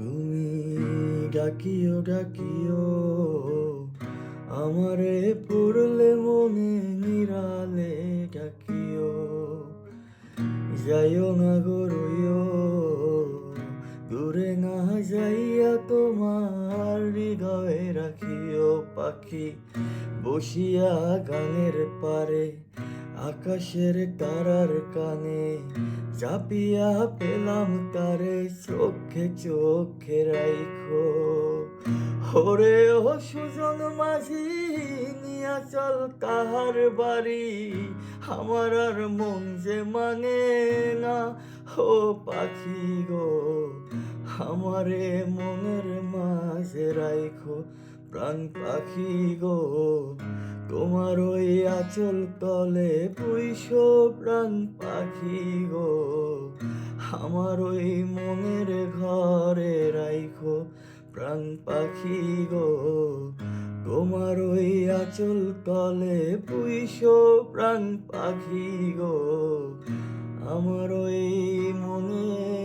তুমি ডাকিও ডাকিও আমারে পড়লে মনে নিরালে ডাকিও যাইও না গো রইও দূরে না যাইয়া তোমার হৃদয়ে রাখিও পাখি বসিয়া গানের পারে আকাশের তারার কানে চাপিয়া পেলাম তারে চোখে চোখে রাইখো ওরে ও সুজন মাঝি নিয়া চল তাহার বাড়ি আমার আর মন যে মানে না ও পাখি গো আমারে মনের মাঝে রাইখো প্রাণ পাখি গো তোমার ওই আঁচল তলে পুইশো প্রাণ পাখি গো আমার ওই মনের ঘরে রাইখো প্রাণ পাখি গো তোমার ওই আঁচল তলে পুইশো প্রাণ পাখি গো আমার ওই মনের